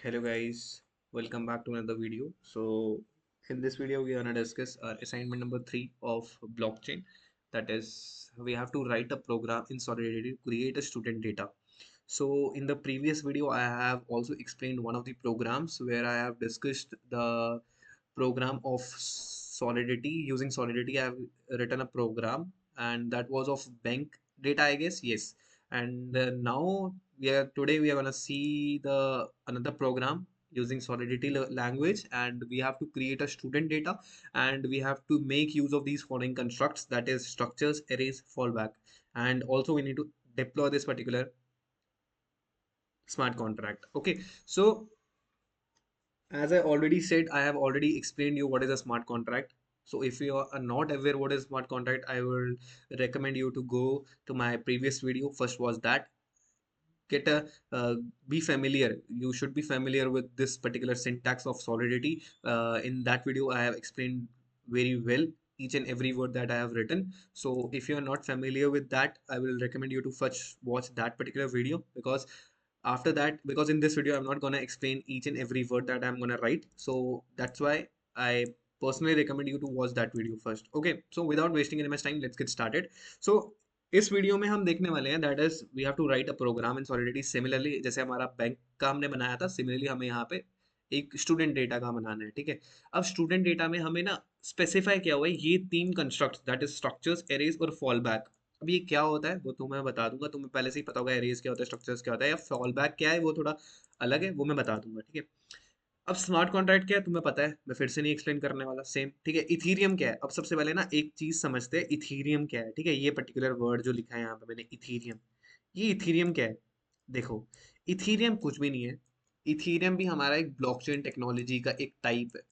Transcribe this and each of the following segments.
Hello guys, welcome back to another video. So in this video we are going to discuss our assignment number 3 of blockchain. That is, we have to write a program in Solidity to create a student data. So in the previous video I have also explained one of the programs where I have discussed the program of Solidity. Using Solidity I have written a program, and that was of bank data, I guess. Yes. And now we are gonna see the another program using Solidity language, and we have to create a student data, and we have to make use of these following constructs, that is structures, arrays, fallback, and also we need to deploy this particular smart contract. Okay, so as I already said, I have already explained you what is a smart contract. So if you are not aware what is smart contract, I will recommend you to go to my previous video. First was that, get a be familiar, you should be familiar with this particular syntax of Solidity. In that video I have explained very well each and every word that I have written. So if you are not familiar with that, I will recommend you to first watch that particular video, because after that, because in this video I'm not going to explain each and every word that I'm going to write, so that's why I personally recommend you to watch that video first. Okay, so without wasting any much time, let's get started. So इस video में हम देखने वाले हैं, that is we have to write a program in Solidity. Similarly जैसे हमारा bank का हमने बनाया था, सिमिलरली हमें यहाँ पे एक स्टूडेंट डेटा का बनाना है। ठीक है, अब स्टूडेंट डेटा में हमें ना स्पेसिफाई किया हुआ है ये तीन constructs, that is structures, arrays और फॉल बैक। अब ये क्या होता है वो तो मैं बता दूंगा, तुम्हें पहले से ही पता होगा एरेज क्या होता है, स्ट्रक्चर्स क्या होता है, या फॉल बैक क्या है वो थोड़ा अलग है, वो मैं बता दूंगा। ठीक है, अब स्मार्ट कॉन्ट्रैक्ट क्या है तुम्हें पता है, मैं फिर से नहीं एक्सप्लेन करने वाला। सेम, ठीक है। इथीरियम क्या है, अब सबसे पहले ना एक चीज समझते हैं, इथीरियम क्या है। ठीक है, ये पर्टिकुलर वर्ड जो लिखा है यहाँ पे मैंने, इथीरियम, ये इथीरियम क्या है? देखो, इथीरियम कुछ भी नहीं है। इथीरियम भी हमारा एक ब्लॉकचेन टेक्नोलॉजी का एक टाइप है।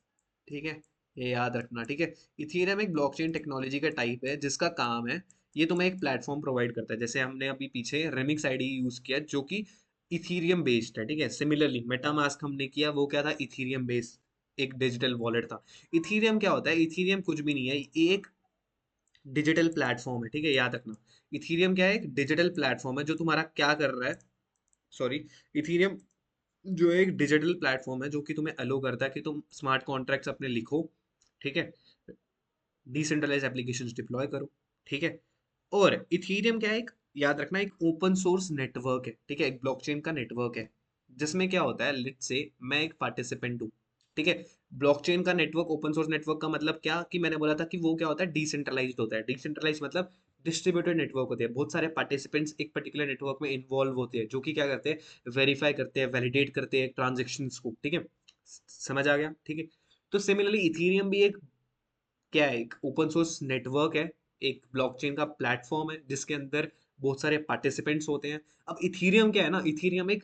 ठीक है, ये याद रखना। ठीक है, इथीरियम एक ब्लॉकचेन टेक्नोलॉजी का टाइप है जिसका काम है, ये तुम्हें एक प्लेटफॉर्म प्रोवाइड करता है। जैसे हमने अभी पीछे रेमिक्स आईडी यूज किया जो कि इथीरियम बेस्ड है। ठीक है, सिमिलरली मेटामास्क हमने किया, वो क्या था, इथीरियम बेस्ड एक डिजिटल वॉलेट था। इथीरियम क्या होता है? इथीरियम कुछ भी नहीं है, ये एक डिजिटल प्लेटफॉर्म है। ठीक है, याद रखना, इथीरियम क्या है, एक डिजिटल प्लेटफॉर्म है जो तुम्हारा क्या कर रहा है, सॉरी, इथीरियम जो एक डिजिटल प्लेटफॉर्म है जो कि तुम्हें अलो करता है कि तुम स्मार्ट कॉन्ट्रैक्ट्स अपने लिखो। ठीक है, डिसेंट्रलाइज एप्लीकेशंस डिप्लॉय करो। ठीक है, और इथीरियम क्या है, एक, याद रखना, एक ओपन सोर्स नेटवर्क है। ठीक है, एक ब्लॉकचेन का नेटवर्क है जिसमें क्या होता है, लेट से मैं एक पार्टिसिपेंट हूँ। ठीक है, ब्लॉकचेन का नेटवर्क, ओपन सोर्स नेटवर्क का मतलब क्या, कि मैंने बोला था कि वो क्या होता है, डिसेंट्रलाइज्ड होता है। डिसेंट्रलाइज मतलब डिस्ट्रीब्यूटेड नेटवर्क होते हैं, बहुत सारे पार्टिसिपेंट्स एक पर्टिकुलर नेटवर्क में इन्वॉल्व होते हैं, जो कि क्या करते हैं, वेरीफाई करते हैं, वैलिडेट करते हैं ट्रांजेक्शन को। ठीक है, समझ आ गया? ठीक है, तो सिमिलरली इथीरियम भी एक, क्या है, एक ओपन सोर्स नेटवर्क है, एक ब्लॉकचेन का प्लेटफॉर्म है जिसके अंदर बहुत सारे पार्टिसिपेंट्स होते हैं। अब इथीरियम क्या है ना, इथीरियम एक,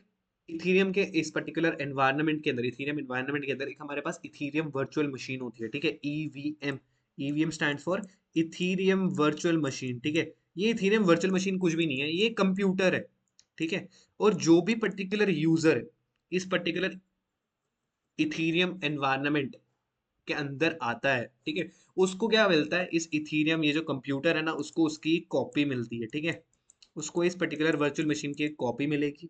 इथीरियम के इस पर्टिकुलर एनवायरनमेंट के अंदर, इथीरियम एनवायरनमेंट के अंदर एक हमारे पास इथीरियम वर्चुअल मशीन होती है। ठीक है, EVM, EVM stand for Ethereum virtual machine. ठीक है, ये इथीरियम वर्चुअल मशीन कुछ भी नहीं है, ये कंप्यूटर है। ठीक है, और जो भी पर्टिकुलर यूजर इस पर्टिकुलर इथीरियम एनवायरनमेंट के अंदर आता है, ठीक है, उसको क्या मिलता है, इस इथीरियम, ये जो कंप्यूटर है ना, उसको उसकी कॉपी मिलती है। ठीक है, उसको इस पर्टिकुलर वर्चुअल मशीन की एक कॉपी मिलेगी।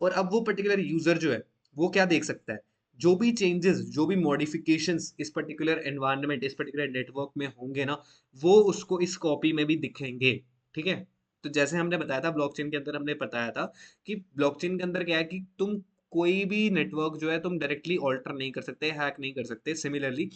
और अब वो पर्टिकुलर यूजर जो है, वो क्या देख सकता है, जो भी चेंजेस, जो भी मॉडिफिकेशंस इस पर्टिकुलर एनवायरनमेंट, इस पर्टिकुलर नेटवर्क में होंगे ना, वो उसको इस कॉपी में भी दिखेंगे। ठीक है, तो जैसे हमने बताया था ब्लॉकचेन के अंदर, हमने बताया था कि ब्लॉकचेन के अंदर क्या है कि तुम कोई भी नेटवर्क जो है तुम डायरेक्टली ऑल्टर नहीं कर सकते, हैक नहीं कर सकते। सिमिलरली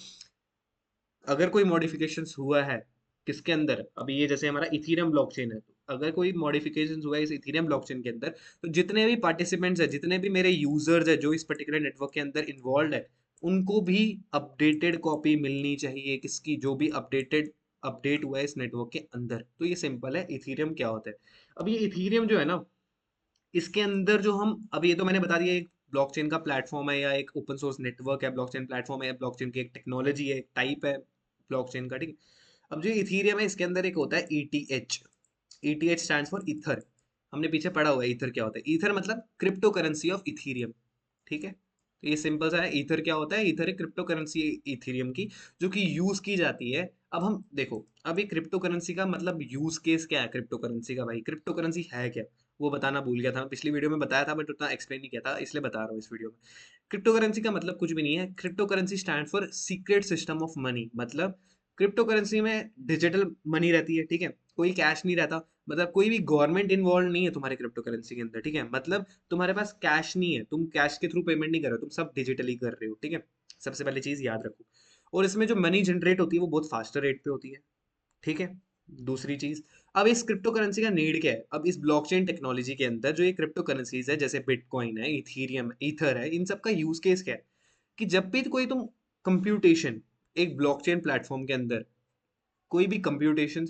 अगर कोई मॉडिफिकेशंस हुआ है किसके अंदर, अभी ये जैसे हमारा इथीरियम ब्लॉकचेन है, तो अगर कोई मॉडिफिकेशंस हुआ है इस इथीरियम ब्लॉकचेन के अंदर, तो जितने भी पार्टिसिपेंट्स है, जितने भी मेरे यूजर्स है जो इस पर्टिकुलर नेटवर्क के अंदर इन्वॉल्व है, उनको भी अपडेटेड कॉपी मिलनी चाहिए, किसकी, जो भी अपडेटेड, अपडेट हुआ है इस नेटवर्क के अंदर। तो ये सिंपल है इथीरियम क्या होता है। अब ये इथीरियम जो है ना, इसके अंदर जो हम, अब ये तो मैंने बता दिया, एक ब्लॉकचेन का प्लेटफॉर्म है या एक ओपन सोर्स नेटवर्क है, ब्लॉकचेन प्लेटफॉर्म है, ब्लॉकचेन की एक टेक्नोलॉजी है, एक टाइप है ब्लॉकचेन का। ठीक है, अब जो इथीरियम है इसके अंदर एक होता है ETH. ETH stands for ether. हमने पीछे पढ़ा हुआ है ईथर क्या होता है, ईथर मतलब क्रिप्टो करेंसी ऑफ इथीरियम। ठीक है, तो ये सिंपल सा है, ईथर क्या होता है, ईथर एक क्रिप्टो करेंसी इथीरियम की, जो कि यूज की जाती है। अब हम देखो, अब ये क्रिप्टो करेंसी का मतलब यूज केस क्या है क्रिप्टो करेंसी का, भाई क्रिप्टो करेंसी है क्या? वो बताना भूल गया था, मैं पिछली वीडियो में बताया था बट उतना एक्सप्लेन नहीं किया था, इसलिए बता रहा हूँ इस वीडियो में। क्रिप्टो करेंसी का मतलब कुछ भी नहीं है। Crypto currency stand for secret system of money. मतलब क्रिप्टो करेंसी में डिजिटल मनी रहती है, ठीक है, कोई कैश नहीं रहता। मतलब कोई भी गवर्नमेंट इन्वॉल्व नहीं है तुम्हारे क्रिप्टो करेंसी के अंदर, ठीक है। मतलब तुम्हारे पास कैश नहीं है, तुम कैश के थ्रू पेमेंट नहीं कर रहे हो, तुम सब डिजिटली कर रहे हो, ठीक है। सबसे पहले चीज याद रखो। और इसमें जो मनी जनरेट होती है वो बहुत फास्टर रेट पे होती है, ठीक है। दूसरी चीज, अब इस क्रिप्टो करेंसी का नीड क्या है? अब इस ब्लॉकचेन टेक्नोलॉजी के अंदर जो ये क्रिप्टो करेंसीज है, जैसे बिटकॉइन है, इथीरियम, ईथर है, इन सब का यूज केस क्या है? कि जब भी कोई तुम कंप्यूटेशन एक ब्लॉकचेन प्लेटफॉर्म के अंदर कोई भी कंप्यूटेशन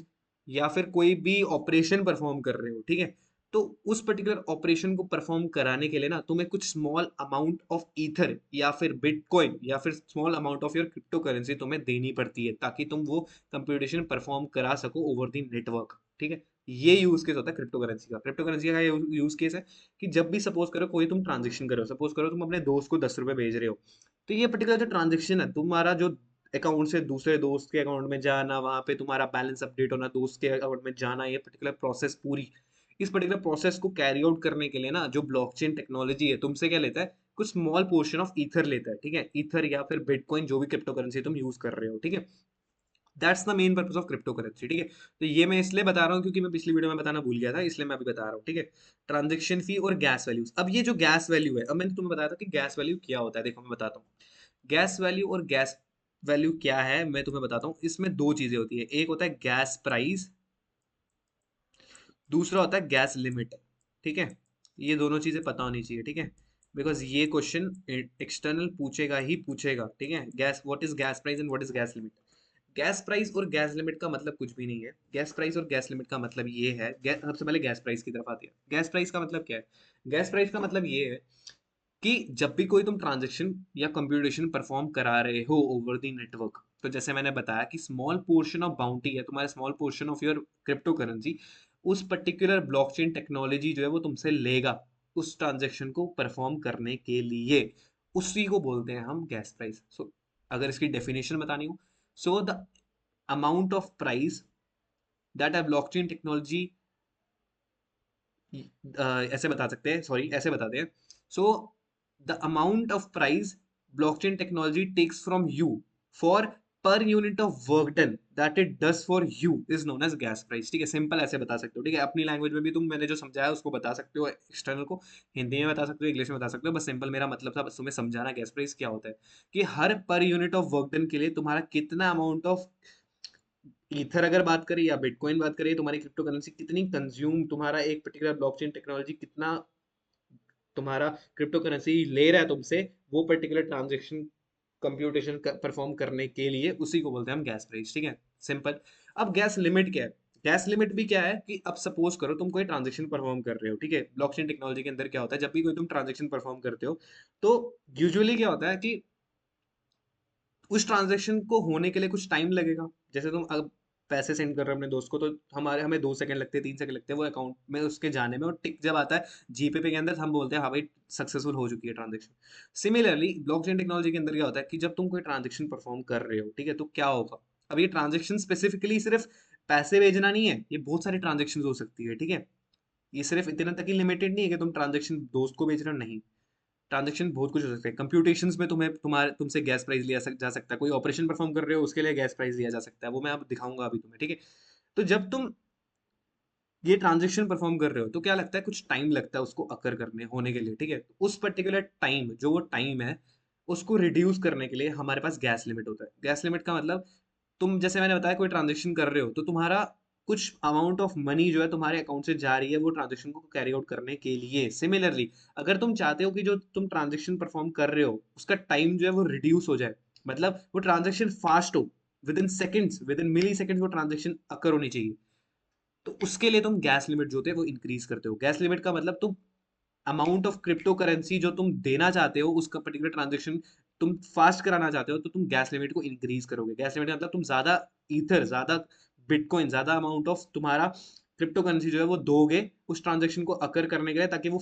या फिर कोई भी ऑपरेशन परफॉर्म कर रहे हो, ठीक है, तो उस पर्टिकुलर ऑपरेशन को परफॉर्म कराने के लिए ना तुम्हें कुछ स्मॉल अमाउंट ऑफ ईथर या फिर बिटकॉइन या फिर small amount of your crypto currency तुम्हें देनी पड़ती है, ताकि तुम वो कंप्यूटेशन परफॉर्म करा सको ओवर द नेटवर्क, ठीक है। ये यूज केस होता है क्रिप्टो करेंसी का। क्रिप्टो करेंसी का यूज केस है कि जब भी सपोज करो कोई तुम ट्रांजेक्शन करो, सपोज करो तुम अपने दोस्त को 10 रुपए भेज रहे हो, तो ये पर्टिकुलर जो ट्रांजेक्शन है तुम्हारा, जो अकाउंट से दूसरे दोस्त के अकाउंट में जाना, वहां पे तुम्हारा बैलेंस अपडेट होना, दोस्त के अकाउंट में जाना, ये पर्टिकुलर प्रोसेस पूरी, इस पर्टिकुलर प्रोसेस को कैरी आउट करने के लिए ना जो ब्लॉकचेन टेक्नोलॉजी है तुमसे क्या लेता है? कुछ स्मॉल पोर्शन ऑफ ईथर लेता है, ठीक है। ईथर या फिर बिटकॉइन, जो भी क्रिप्टो करेंसी तुम यूज कर रहे हो, ठीक है। That's the main purpose of crypto currency, ठीक है। तो ये मैं इसलिए बता रहा हूँ क्योंकि मैं पिछली वीडियो में बताना भूल गया था, इसलिए मैं अभी बता रहा हूँ, ठीक है। ट्रांजेक्शन फी और गैस वैल्यूज। अब ये जो गैस वैल्यू है, अब मैंने तुम्हें बताया था कि गैस वैल्यू क्या होता है, देखो मैं बताता हूँ। गैस वैल्यू और गैस वैल्यू क्या है मैं तुम्हें बताता हूँ। इसमें दो चीजें होती है, एक होता है गैस प्राइस, दूसरा होता है गैस लिमिट, ठीक है। ये दोनों चीजें पता होनी चाहिए, ठीक है, बिकॉज ये क्वेश्चन एक्सटर्नल पूछेगा ही पूछेगा, ठीक है। Gas, what is gas price and what is gas limit? Gas price और गैस लिमिट का मतलब कुछ भी नहीं है। गैस प्राइस और गैस लिमिट का मतलब ये है, सबसे पहले गैस प्राइस की तरफ आती है। गैस प्राइस का मतलब क्या है? गैस प्राइस का मतलब ये है कि जब भी कोई तुम ट्रांजेक्शन या कंप्यूटेशन परफॉर्म करा रहे हो ओवर द नेटवर्क, तो जैसे मैंने बताया कि स्मॉल पोर्शन ऑफ बाउंटी है तुम्हारे, small portion of your crypto currency, उस पर्टिकुलर ब्लॉकचेन टेक्नोलॉजी जो है वो तुमसे लेगा उस ट्रांजेक्शन को परफॉर्म करने के लिए, उसी को बोलते हैं हम गैस प्राइस। सो अगर इसकी डेफिनेशन बतानी हो, so the amount of price that a blockchain technology, ऐसे बता सकते हैं, सॉरी ऐसे बताते हैं। So the amount of price blockchain technology takes from you for per unit of work done that it does for you is known as gas price, ठीक है। Simple ऐसे बता सकते हो, ठीक है। अपनी लैंग्वेज में भी तुम, मैंने जो समझाया उसको बता सकते हो, एक्सटर्नल को हिंदी में बता सकते हो, इंग्लिश में बता सकते हो, बस सिंपल मेरा मतलब था बस तुम्हें समझाना गैस प्राइस क्या होता है। कि हर पर यूनिट ऑफ वर्क डन के लिए तुम्हारा कितना अमाउंट ऑफ ईथर अगर बात करें या बिटकॉइन बात करें, तुम्हारी क्रिप्टो करेंसी कितनी कंज्यूम, तुम्हारा एक पर्टिकुलर ब्लॉकचेन टेक्नोलॉजी कितना तुम्हारा क्रिप्टो करेंसी ले रहा है तुमसे, वो पर्टिकुलर ट्रांजेक्शन कंप्यूटेशन परफॉर्म करने के लिए, उसी को बोलते हैं हम गैस प्राइस, ठीक है। सिंपल। अब गैस लिमिट क्या है? गैस लिमिट भी क्या है कि अब सपोज करो तुम कोई ट्रांजेक्शन परफॉर्म कर रहे हो, ठीक है। ब्लॉकचेन टेक्नोलॉजी के अंदर क्या होता है, जब भी कोई तुम ट्रांजेक्शन परफॉर्म करते हो, तो यूजुअली क्या होता है कि उस ट्रांजेक्शन को होने के लिए कुछ टाइम लगेगा। जैसे तुम अब पैसे सेंड कर रहे हो अपने दोस्त को, तो हमें 2 सेकंड लगते हैं, 3 सेकंड लगते हैं वो अकाउंट में उसके जाने में, और टिक जब आता है जीपे पे के अंदर, हम बोलते हैं हाँ भाई सक्सेसफुल हो चुकी है ट्रांजेक्शन। सिमिलरली ब्लॉकचेन टेक्नोलॉजी के अंदर क्या होता है कि जब तुम कोई ट्रांजेक्शन परफॉर्म कर रहे हो, ठीक है, तो क्या होगा? अब ये ट्रांजेक्शन स्पेसिफिकली सिर्फ पैसे भेजना नहीं है, ये बहुत सारी ट्रांजेक्शन हो सकती है, ठीक है। ये सिर्फ इतना तक ही लिमिटेड नहीं है कि तुम ट्रांजेक्शन दोस्त को भेज रहे हो, नहीं। ट्रांजेक्शन बहुत कुछ हो सकता है। कंप्यूटेशंस में तुमसे गैस प्राइस जा सकता है, कोई ऑपरेशन परफॉर्म कर रहे हो उसके लिए गैस प्राइस लिया जा सकता है, वो मैं अब दिखाऊंगा अभी तुम्हें, ठीक है। तो जब तुम ये ट्रांजेक्शन परफॉर्म कर रहे हो तो क्या लगता है, कुछ टाइम लगता है उसको अकर करने होने के लिए, ठीक है। तो उस पर्टिकुलर टाइम, जो वो टाइम है, उसको रिड्यूस करने के लिए हमारे पास गैस लिमिट होता है। गैस लिमिट का मतलब, तुम जैसे मैंने बताया कोई ट्रांजेक्शन कर रहे हो, तो तुम्हारा कुछ अमाउंट ऑफ मनी जो है तुम्हारे अकाउंट से जा रही है वो ट्रांजेक्शन को कैरी आउट करने के लिए। सिमिलरली अगर तुम चाहते हो कि जो तुम ट्रांजेक्शन परफॉर्म कर रहे हो उसका टाइम जो है वो रिड्यूस हो जाए, मतलब वो ट्रांजेक्शन फास्ट हो, within seconds, within milliseconds वो ट्रांजेक्शन अकर होनी चाहिए, तो उसके लिए तुम गैस लिमिट जो होते हैं वो इंक्रीज करते हो। गैस लिमिट का मतलब तुम अमाउंट ऑफ क्रिप्टो करेंसी जो तुम देना चाहते हो, उसका पर्टिकुलर ट्रांजेक्शन तुम फास्ट कराना चाहते हो, तो तुम गैस लिमिट को इंक्रीज करोगे। गैस लिमिट का मतलब तुम ज्यादा ईथर, ज्यादा बिटकॉइन, ज्यादा अमाउंट ऑफ तुम्हारा क्रिप्टो करेंसी जो है वो दोगे उस ट्रांजेक्शन को अकर करने के लिए, ताकि वो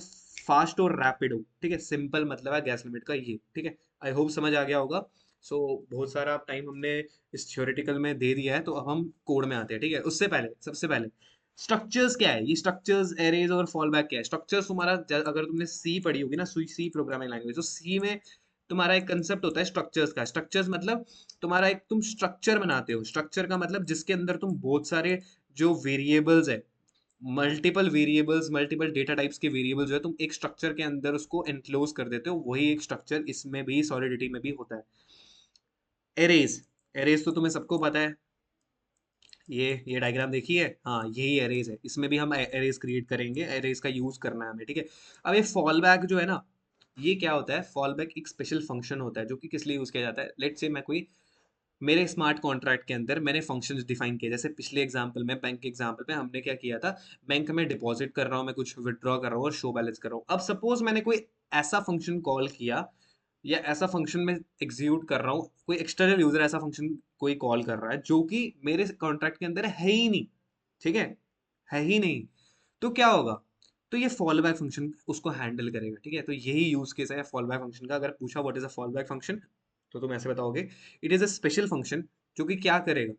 फास्ट और रैपिड हो, ठीक है। सिंपल मतलब है गैस लिमिट का ये, ठीक है। आई होप समझ आ गया होगा। सो बहुत सारा टाइम हमने इस थ्योरेटिकल में दे दिया है, तो अब हम कोड में आते हैं, ठीक है। उससे पहले, सबसे पहले स्ट्रक्चर्स क्या है, ये स्ट्रक्चर्स, एरेज और फॉल बैक क्या है? स्ट्रक्चर्स तुम्हारा अगर तुमने सी पढ़ी होगी ना, सी प्रोग्रामिंग लैंग्वेज, तो सी में तुम्हारा एक कंसेप्ट होता है स्ट्रक्चर्स का। स्ट्रक्चर्स मतलब तुम्हारा एक तुम स्ट्रक्चर बनाते हो। स्ट्रक्चर का मतलब जिसके अंदर तुम बहुत सारे जो वेरिएबल्स है, multiple variables, multiple data types के वेरिएबल जो है तुम एक स्ट्रक्चर के अंदर उसको एनक्लोज कर देते हो, वही एक स्ट्रक्चर इसमें भी सॉलिडिटी में भी होता है। एरेज, एरेज तो तुम्हें सबको पता है, ये डायग्राम देखिए, हाँ यही एरेज है, इसमें भी हम एरेज क्रिएट करेंगे, एरेज का यूज करना है हमें, ठीक है। अब ये फॉल बैक जो है ना, ये क्या होता है? फॉल बैक एक स्पेशल फंक्शन होता है जो कि किस लिए यूज किया जाता है। लेट्स से मैं कोई, मेरे स्मार्ट कॉन्ट्रैक्ट के अंदर मैंने फंक्शंस डिफाइन किए, जैसे पिछले एग्जांपल में, बैंक के एग्जांपल में हमने क्या किया था, बैंक में डिपॉजिट कर रहा हूँ मैं, कुछ विड्रॉ कर रहा हूँ और शो बैलेंस कर रहा हूँ। अब सपोज मैंने कोई ऐसा फंक्शन कॉल किया, या ऐसा फंक्शन में एग्जीक्यूट कर रहा हूँ, कोई एक्सटर्नल यूजर ऐसा फंक्शन कोई कॉल कर रहा है जो कि मेरे कॉन्ट्रैक्ट के अंदर है ही नहीं, ठीक है ही नहीं, तो क्या होगा? तो ये फॉल बैक फंक्शन उसको हैंडल करेगा, ठीक है। तो यही यूज केस है फॉल बैक फंक्शन का। अगर पूछा what is a fall back function, तो तुम ऐसे बताओगे, it is a special function जो कि क्या करेगा,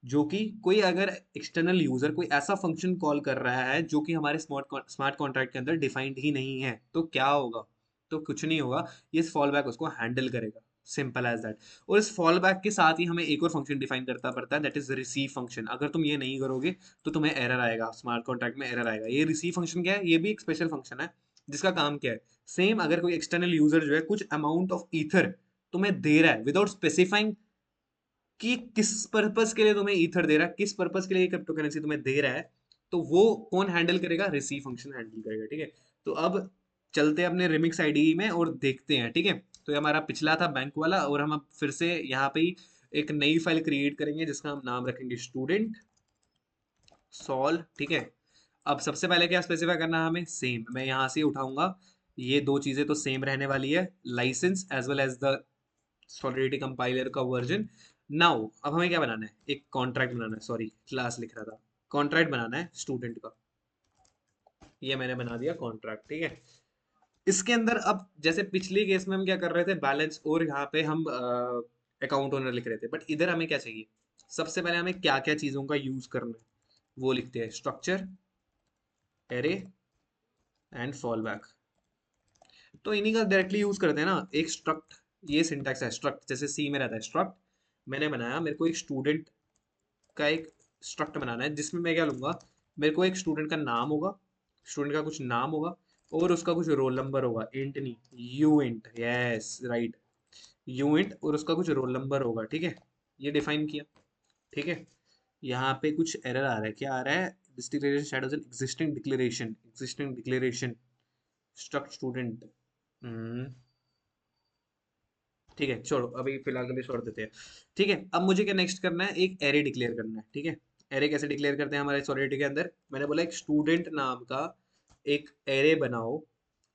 जो कि कोई अगर एक्सटर्नल यूजर कोई ऐसा फंक्शन कॉल कर रहा है जो कि हमारे स्मार्ट कॉन्ट्रैक्ट के अंदर डिफाइंड ही नहीं है, तो क्या होगा? तो कुछ नहीं होगा, ये फॉल बैक उसको हैंडल करेगा, सिंपल एज दैट। और इस फॉल बैक के साथ ही हमें एक और फंक्शन डिफाइन करता पड़ता है, दैट इज रिसीव फंक्शन। अगर तुम ये नहीं करोगे तो तुम्हें एरर आएगा, स्मार्ट कॉन्ट्रैक्ट में एरर आएगा। ये रिसीव फंक्शन क्या है? ये भी एक स्पेशल फंक्शन है जिसका काम क्या है, सेम, अगर कोई एक्सटर्नल यूजर जो है कुछ अमाउंट ऑफ ईथर तुम्हें दे रहा है विदाउट स्पेसिफाइंग कि किस पर्पस के लिए तुम्हें ईथर दे रहा है, किस पर्पस के लिए क्रिप्टो करेंसी तुम्हें दे रहा है, तो वो कौन हैंडल करेगा? रिसीव फंक्शन हैंडल करेगा, ठीक है। तो अब चलते हैं अपने रिमिक्स आईडी में और देखते हैं, ठीक है। तो ये हमारा पिछला था बैंक वाला, और हम अब फिर से यहाँ पे ही एक नई फाइल क्रिएट करेंगे जिसका हम नाम रखेंगे स्टूडेंट सॉल्व, ठीक है। अब सबसे पहले क्या स्पेसिफाई करना है हमें? सेम, मैं यहाँ से ही उठाऊंगा, ये दो चीजें तो सेम रहने वाली है, license as well as the Solidity compiler का वर्जन। नाउ अब हमें क्या बनाना है? एक कॉन्ट्रैक्ट बनाना है, सॉरी क्लास लिख रहा था, कॉन्ट्रैक्ट बनाना है स्टूडेंट का। ये मैंने बना दिया कॉन्ट्रैक्ट, ठीक है। इसके अंदर अब जैसे पिछले केस में हम क्या कर रहे थे, बैलेंस और यहाँ पे हम अकाउंट ओनर लिख रहे थे, बट इधर हमें क्या चाहिए? सबसे पहले हमें क्या क्या चीजों का यूज करना है वो लिखते हैं, structure, array and fall back. तो इन्हीं का डायरेक्टली यूज करते हैं ना, एक स्ट्रक्ट, ये सिंटैक्स है स्ट्रक्ट, जैसे सी में रहता है स्ट्रक्ट। मैंने बनाया, मेरे को एक स्टूडेंट का एक स्ट्रक्ट बनाना है जिसमें मैं क्या लूंगा, मेरे को एक स्टूडेंट का नाम होगा, स्टूडेंट का कुछ नाम होगा, और उसका कुछ रोल नंबर होगा, इंट नहीं, you int, yes right, you int, और उसका कुछ रोल नंबर होगा, ठीक है। ये डिफाइन किया, ठीक है। यहाँ पे कुछ एरर आ रहा है, क्या आ रहा है? This declaration shadows an existing declaration, existing declaration struct student. ठीक है, छोड़ो, अभी फिलहाल के लिए छोड़ देते हैं, ठीक है। अब मुझे क्या नेक्स्ट करना है? एक एरे डिक्लेयर करना है, ठीक है। एरे कैसे डिक्लेयर करते हैं हमारे सॉलिडिटी के अंदर? मैंने बोला एक स्टूडेंट नाम का एक एरे बनाओ,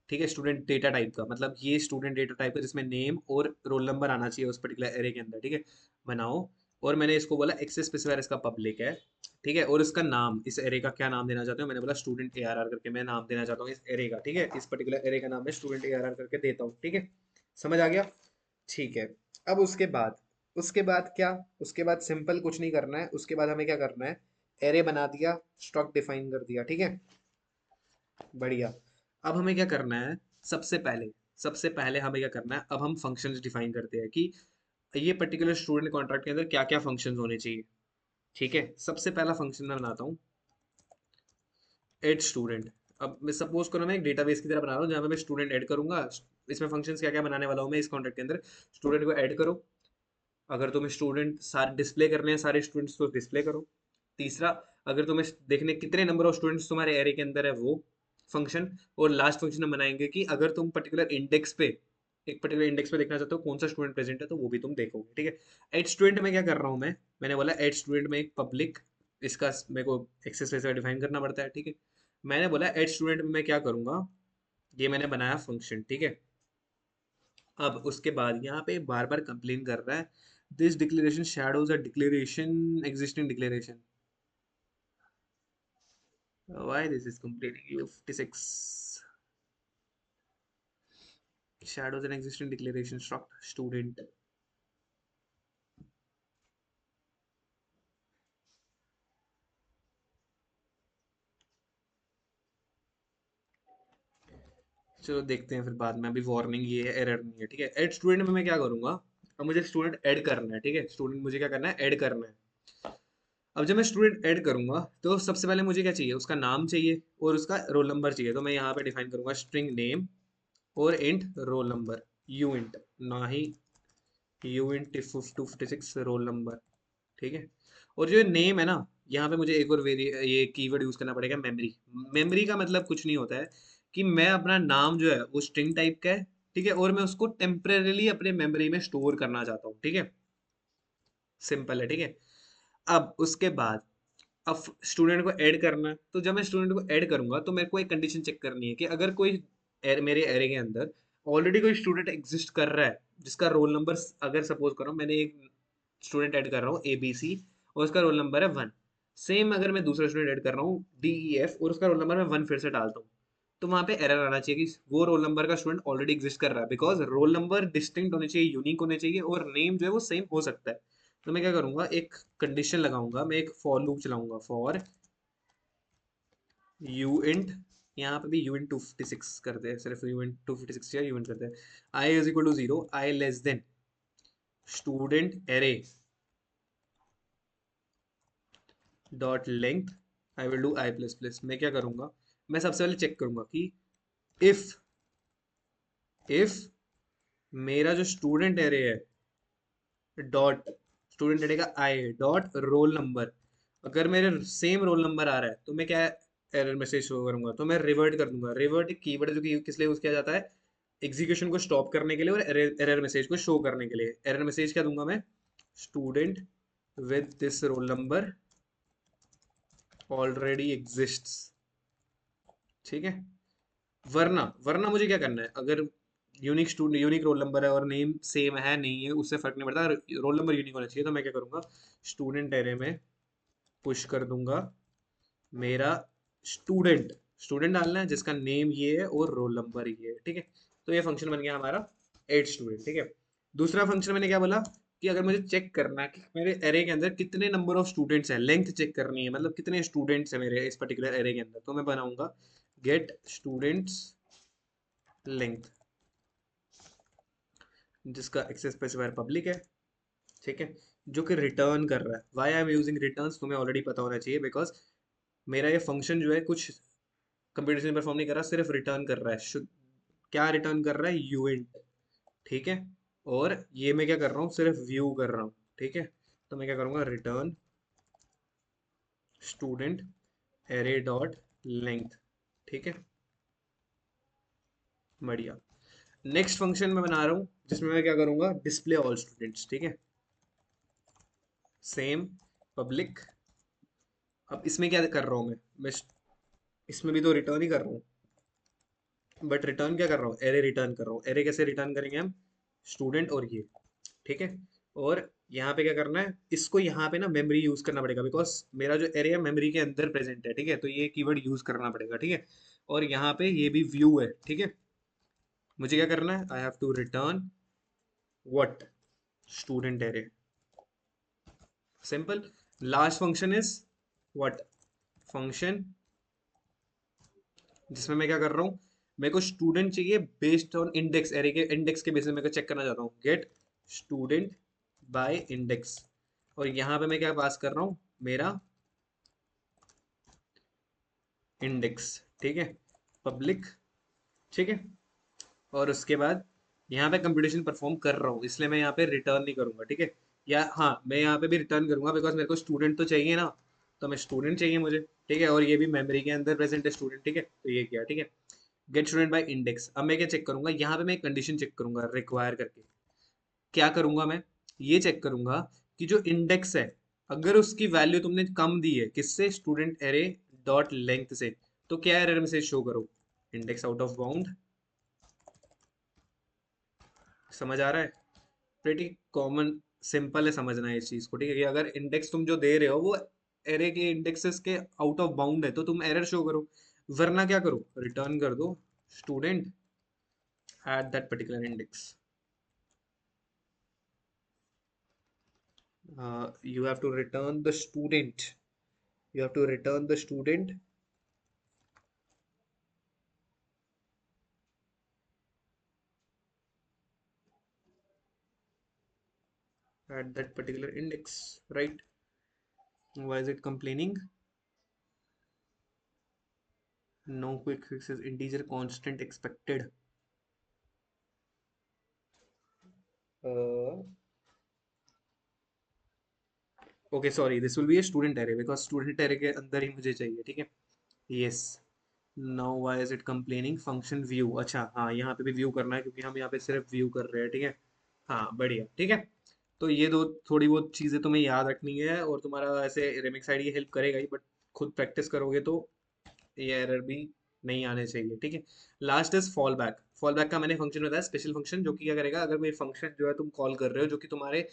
ठीक है, स्टूडेंट डेटा टाइप का, मतलब ये स्टूडेंट डेटा टाइप है जिसमें नेम और रोल नंबर आना चाहिए उस पर्टिकुलर एरे के अंदर, ठीक है। बनाओ, और मैंने इसको बोला एक्सेस स्पेसिफायर इसका पब्लिक है, ठीक है। और इसका नाम, इस एरे का क्या नाम देना चाहते हो? मैंने बोला स्टूडेंट ए आर आर करके मैं नाम देना चाहता हूँ इस एरे का, ठीक है। इस पर्टिकुलर एरे का नाम मैं स्टूडेंट ए आर आर करके देता हूँ, ठीक है। समझ आ गया? ठीक है। अब उसके बाद क्या? उसके बाद सिंपल कुछ नहीं करना है, उसके बाद हमें क्या करना है? एरे बना दिया, स्ट्रक्ट डिफाइन कर दिया, ठीक है, बढ़िया। अब हमें क्या करना है? सबसे पहले हमें क्या करना है? अब हम फंक्शंस डिफाइन करते हैं कि ये पर्टिकुलर स्टूडेंट कॉन्ट्रैक्ट के अंदर क्या क्या फंक्शंस होने चाहिए, ठीक है। सबसे पहला फंक्शन मैं बनाता हूँ एड स्टूडेंट। अब मैं सपोज करो मैं एक डेटाबेस की तरह बना रहा हूँ जहाँ पे मैं स्टूडेंट ऐड करूंगा। इसमें फंक्शंस क्या क्या बनाने वाला हूँ मैं इस कॉन्ट्रैक्ट के अंदर? स्टूडेंट को ऐड करो, अगर तुम्हें स्टूडेंट सारे डिस्प्ले करने हैं, सारे स्टूडेंट्स तो डिस्प्ले करो। तीसरा, अगर तुम्हें देखने कितने नंबर ऑफ स्टूडेंट्स तुम्हारे एरे के अंदर है, वो फंक्शन। और लास्ट फंक्शन हम बनाएंगे कि अगर तुम पर्टिकुलर इंडेक्स पे, एक पर्टिकुलर इंडेक्स पे देखना चाहते हो कौन सा स्टूडेंट प्रेजेंट है, तो वो भी तुम देखोगे, ठीक है। एड स्टूडेंट में क्या कर रहा हूँ मैं? मैंने बोला एड स्टूडेंट में एक पब्लिक, इसका मेरे को एक्सेस वैसे डिफाइन करना पड़ता है, ठीक है। मैंने बोला एड स्टूडेंट में मैं क्या करूंगा, ये मैंने बनाया फंक्शन, ठीक है। अब उसके बाद यहाँ पे बार बार कंप्लेन कर रहा है, this declaration shadows a declaration, existing declaration, why this is complaining you 56, shadows an existing declaration struct student. चलो देखते हैं फिर बाद में, अभी वार्निंग ये है, एरर नहीं है, ठीक है। ऐड स्टूडेंट में मैं क्या करूंगा, अब मुझे स्टूडेंट ऐड करना है, ठीक है, स्टूडेंट मुझे क्या करना है, ऐड करना है। अब जब मैं स्टूडेंट ऐड करूंगा तो सबसे पहले मुझे क्या चाहिए, उसका नाम चाहिए और उसका रोल नंबर चाहिए। तो मैं यहाँ पे डिफाइन करूंगा स्ट्रिंग नेम और int roll number, you int, ना ही यू इंट 256 रोल नंबर, ठीक है। और जो नेम है ना, यहाँ पे मुझे एक और वेरी ये कीवर्ड यूज करना पड़ेगा, मेमोरी। मेमोरी का मतलब कुछ नहीं होता है कि मैं अपना नाम जो है वो स्ट्रिंग टाइप का है, ठीक है, और मैं उसको टेम्परेली अपने मेमोरी में स्टोर करना चाहता हूँ, ठीक है। सिंपल है, ठीक है। अब उसके बाद, अब स्टूडेंट को ऐड करना है, तो जब मैं स्टूडेंट को ऐड करूंगा तो मेरे को एक कंडीशन चेक करनी है कि अगर कोई मेरे एरे के अंदर ऑलरेडी कोई स्टूडेंट एग्जिस्ट कर रहा है, जिसका रोल नंबर, अगर सपोज करो मैंने एक स्टूडेंट ऐड कर रहा हूँ ए बी सी और उसका रोल नंबर है 1, सेम अगर मैं दूसरा स्टूडेंट ऐड कर रहा हूँ डी ई एफ और उसका रोल नंबर मैं 1 फिर से डालता हूँ, तो वहां पे एरर आना चाहिए कि वो रोल नंबर का स्टूडेंट ऑलरेडी एग्जिस्ट कर रहा है, बिकॉज रोल नंबर डिस्टिंक्ट होने चाहिए, यूनिक होने चाहिए, और नेम जो है वो सेम हो सकता है। तो मैं क्या करूंगा, एक कंडीशन लगाऊंगा, मैं एक फॉर लूप चलाऊंगा, फॉर यू इंट, यहाँ पे भी यू इंट 256 करते हैं, सिर्फ यू इंट 256 या यू इंट करते हैं, I is equal to 0, I less than student array dot length, I will do I plus plus. मैं क्या करूंगा, मैं सबसे पहले चेक करूंगा कि इफ इफ मेरा जो स्टूडेंट एरे है डॉट स्टूडेंट एरे का आई डॉट रोल नंबर, अगर मेरे सेम रोल नंबर आ रहा है तो मैं क्या एरर मैसेज शो करूंगा, तो मैं रिवर्ट कर दूंगा। रिवर्ट एक कीवर्ड है जो कि किस लिए यूज किया जाता है, एग्जीक्यूशन को स्टॉप करने के लिए और एरर मैसेज को शो करने के लिए। एरर मैसेज क्या दूंगा मैं, student with this roll number already exists, ठीक है। वरना वरना मुझे क्या करना है, अगर unique student unique roll number है और नेम सेम है नहीं है, उससे फर्क नहीं पड़ता, रोल नंबर यूनिक होना चाहिए, तो मैं क्या करूंगा, स्टूडेंट एरे में पुश कर दूंगा मेरा स्टूडेंट, स्टूडेंट डालना है जिसका नेम ये है और रोल नंबर ये है, ठीक है। तो ये फंक्शन बन गया हमारा एड स्टूडेंट, ठीक है। दूसरा फंक्शन मैंने क्या बोला कि अगर मुझे चेक करना है कि मेरे एरे के अंदर कितने नंबर ऑफ स्टूडेंट्स हैं, लेंथ चेक करनी है, मतलब कितने स्टूडेंट्स हैं मेरे इस पर्टिकुलर एरे के अंदर, तो मैं बनाऊंगा गेट स्टूडेंट्स लेंथ, जिसका एक्सेस स्पेसिफायर पब्लिक है, ठीक है, जो कि रिटर्न कर रहा है। Why I am using returns तुम्हें ऑलरेडी पता होना चाहिए, बिकॉज मेरा ये फंक्शन जो है कुछ कंप्यूटेशन परफॉर्म नहीं कर रहा, सिर्फ रिटर्न कर रहा है। क्या रिटर्न कर रहा है, यूएंट, ठीक है। और ये मैं क्या कर रहा हूँ, सिर्फ व्यू कर रहा हूँ, ठीक है। तो मैं क्या करूँगा, return student array dot length, ठीक है, बढ़िया। नेक्स्ट फंक्शन मैं बना रहा हूँ जिसमें मैं क्या करूँगा, डिस्प्ले ऑल स्टूडेंट्स, ठीक है, सेम पब्लिक। अब इसमें क्या कर रहा हूँ मैं इसमें भी तो रिटर्न ही कर रहा हूँ, बट रिटर्न क्या कर रहा हूँ, एरे रिटर्न कर रहा हूँ। एरे कैसे रिटर्न करेंगे हम, स्टूडेंट और ये, ठीक है। और यहाँ पे क्या करना है, इसको यहाँ पे ना मेमोरी यूज करना पड़ेगा, बिकॉज मेरा जो एरिया मेमोरी के अंदर प्रेजेंट है, ठीक है, तो ये कीवर्ड यूज करना पड़ेगा, ठीक है। और यहाँ पे ये भी व्यू है, ठीक है। मुझे क्या करना है, I have to return what, student array, simple. Last function is what, function जिसमें मैं क्या कर रहा हूँ, मेरे को स्टूडेंट चाहिए बेस्ड ऑन इंडेक्स, एरे के इंडेक्स के बेसिस मेरे को चेक करना चाहता हूँ, गेट स्टूडेंट बाय इंडेक्स। और यहाँ पे मैं क्या पास कर रहा हूँ, मेरा इंडेक्स, ठीक है, पब्लिक, ठीक है। और उसके बाद यहाँ पे कंप्यूटेशन परफॉर्म कर रहा हूँ, इसलिए मैं यहाँ पे रिटर्न नहीं करूंगा, ठीक है। या हाँ, मैं यहाँ पे भी रिटर्न करूंगा, बिकॉज मेरे को स्टूडेंट तो चाहिए ना, तो मैं स्टूडेंट चाहिए मुझे, ठीक है। और ये भी मेमोरी के अंदर प्रेजेंट है स्टूडेंट, ठीक है, तो ये किया, ठीक है। Get student by index. अब मैं क्या चेक करूंगा, यहाँ पे मैं एक कंडीशन चेक करूंगा रिक्वायर करके। क्या करूंगा मैं, ये चेक करूंगा कि जो इंडेक्स है, अगर उसकी वैल्यू तुमने कम दी है किससे, स्टूडेंट एरे डॉट लेंथ से, तो क्या एरर मैसेज शो करो, इंडेक्स आउट ऑफ बाउंड। समझ आ रहा है, प्रेटी कॉमन, सिंपल है समझना है इस चीज को, ठीक है, कि अगर इंडेक्स तुम जो दे रहे हो वो एरे के इंडेक्सेस के आउट ऑफ बाउंड है तो तुम एरर शो करो, वरना क्या करो, रिटर्न कर दो student at that particular index. You have to return the student, you have to return the student at that particular index, right? Why is it complaining? No quick fixes, integer constant expected. uh, okay, sorry, this will be a student array because student array के अंदर ही मुझे चाहिए, ठीक है? yes. now why is it complaining? function view, अच्छा हाँ, यहाँ पे भी व्यू करना है क्योंकि हम यहाँ पे सिर्फ व्यू कर रहे हैं, ठीक है? हाँ बढ़िया, ठीक है। तो ये दो थोड़ी बहुत चीज़ें तुम्हें याद रखनी है, और तुम्हारा ऐसे रेमिक्स आईडी हेल्प करेगा ही, बट खुद प्रैक्टिस करोगे तो ये एरर भी नहीं आने चाहिए, ठीक है? Last is fall back. Fall back का मैंने फंक्शन बताया, स्पेशल फंक्शन, जो कि क्या करेगा, अगर कोई फंक्शन जो है तुम कॉल कर रहे हो जो कि तुम्हारे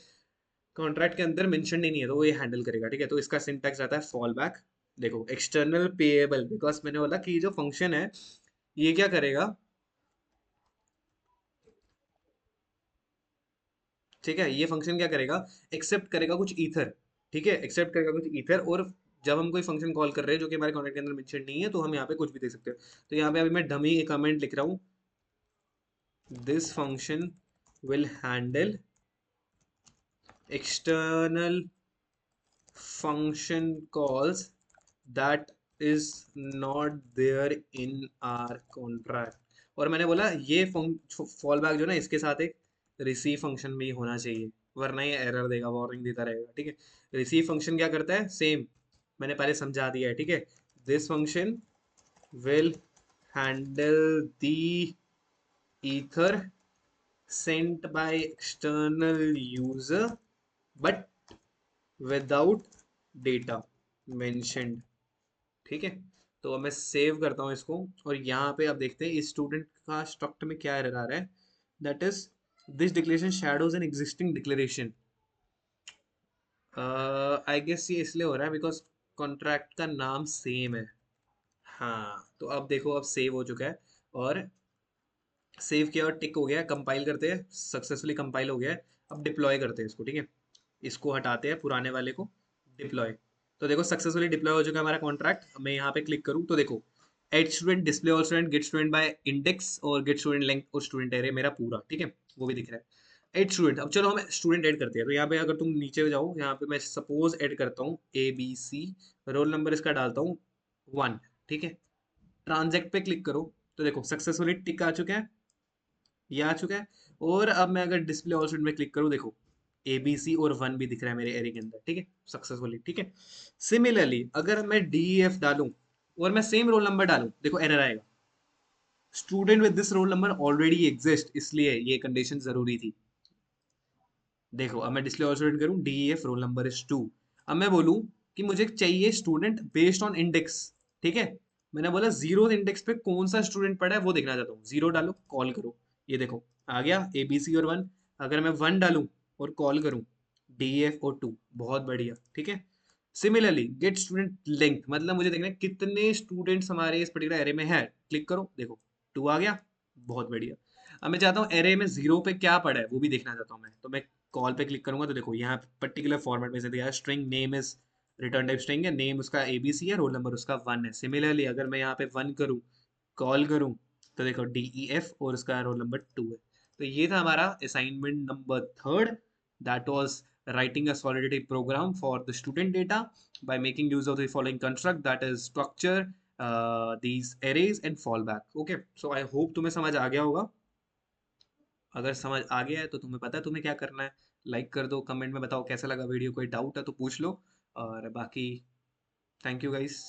कॉन्ट्रैक्ट के अंदर मेंशन ही नहीं है, तो वो ये हैंडल करेगा, ठीक है? तो इसका सिंटैक्स आता है फॉल बैक। देखो, एक्सटर्नल पेएबल, बिकॉज मैंने बोला कि जो फंक्शन है ये क्या करेगा, ठीक है? ये फंक्शन क्या करेगा, एक्सेप्ट करेगा कुछ ईथर, ठीक है? एक्सेप्ट करेगा कुछ ईथर, और जब हम कोई फंक्शन कॉल कर रहे हैं जो कि हमारे कॉन्ट्रैक्ट के अंदर मेंशन नहीं है, तो हम यहाँ पे कुछ भी दे सकते हैं। तो यहाँ पे अभी मैं डमी कमेंट लिख रहा हूँ, this function will handle external function calls that is not there in our contract। और मैंने बोला ये फॉल बैक जो ना, इसके साथ एक रिसीव फंक्शन भी होना चाहिए, वरना ये एरर देगा, वार्निंग देता रहेगा, ठीक है? रिसीव फंक्शन क्या करता है, सेम मैंने पहले समझा दिया है, ठीक है? This function will handle the ether sent by external user but without data mentioned, ठीक है? तो अब मैं सेव करता हूँ इसको, और यहाँ पे अब देखते हैं इस स्टूडेंट का स्ट्रक्ट में क्या एरर आ रहा है। That is this declaration shadows an existing declaration. I guess ये इसलिए हो रहा है बिकॉज कॉन्ट्रैक्ट का नाम सेम है। हाँ, तो अब देखो, अब सेव हो चुका है, और सेव किया और टिक हो गया, कंपाइल करते हैं, सक्सेसफुली कंपाइल हो गया है। अब डिप्लॉय करते हैं इसको, ठीक है? इसको हटाते हैं पुराने वाले को, डिप्लॉय। तो देखो, सक्सेसफुली डिप्लॉय हो चुका है हमारा कॉन्ट्रैक्ट। मैं यहाँ पे क्लिक करूँ तो देखो, add student, display all student, get student by index, और गेट स्टूडेंट लेंथ और स्टूडेंट एरे मेरा पूरा, ठीक है? वो भी दिख रहा है। एड स्टूडेंट, अब चलो हम स्टूडेंट ऐड करते हैं। तो यहाँ पे अगर तुम नीचे जाओ, यहाँ पे मैं सपोज ऐड करता हूँ ABC, रोल नंबर इसका डालता हूँ 1, ठीक है? ट्रांजैक्ट पे क्लिक करो, तो देखो सक्सेसफुली टिक आ चुका है, ये आ चुका है। और अब मैं अगर डिस्प्ले ऑल स्टूडेंट में क्लिक करूँ, देखो ABC और 1 भी दिख रहा है मेरे एरे के अंदर, ठीक है? सक्सेसफुली, ठीक है? सिमिलरली अगर मैं DEF डालूं और मैं सेम रोल नंबर डालूं, देखो एरर आएगा, student with this roll number already exist, इसलिए ये कंडीशन जरूरी थी। देखो, अब मैं डिस्प्ले ऑल स्टूडेंट करूं, DEF रोल नंबर इज 2। अब मैं बोलूं कि मुझे चाहिए स्टूडेंट बेस्ड ऑन इंडेक्स, ठीक है? मैंने बोला जीरो इंडेक्स पे कौन सा स्टूडेंट पढ़ा है वो देखना चाहता हूँ, जीरो डालो, कॉल करो, ये देखो आ गया ABC और 1। अगर मैं 1 डालूं और कॉल करूं, DEF और 2, बहुत बढ़िया, ठीक है? सिमिलरली गेट स्टूडेंट लेंथ, मतलब मुझे देखना है कितने स्टूडेंट्स हमारे इस पर्टिकुलर एरे में है, क्लिक करो, देखो 2 आ गया, बहुत बढ़िया। अब मैं चाहता हूँ एरे में जीरो पे क्या पड़ा है वो भी देखना चाहता हूँ मैं, तो मैं कॉल पे क्लिक करूंगा, तो देखो यहाँ पर्टिकुलर फॉर्मेट में से दिया है, string name is, return type string है, नेम उसका ABC है, रोल नंबर उसका 1 है। सिमिलरली अगर मैं यहाँ पे 1 करूँ, कॉल करूँ, तो देखो DEF और उसका रोल नंबर 2 है। तो ये था हमारा assignment number 3rd, that was writing a solidarity program for the student data by making use of the following construct, that is structure, these arrays and fallback। okay, so I hope तुम्हें समझ आ गया होगा। अगर समझ आ गया है तो तुम्हें पता है तुम्हें क्या करना है। लाइक कर दो, कमेंट में बताओ कैसा लगा वीडियो, कोई डाउट है तो पूछ लो, और बाकी थैंक यू गाइस।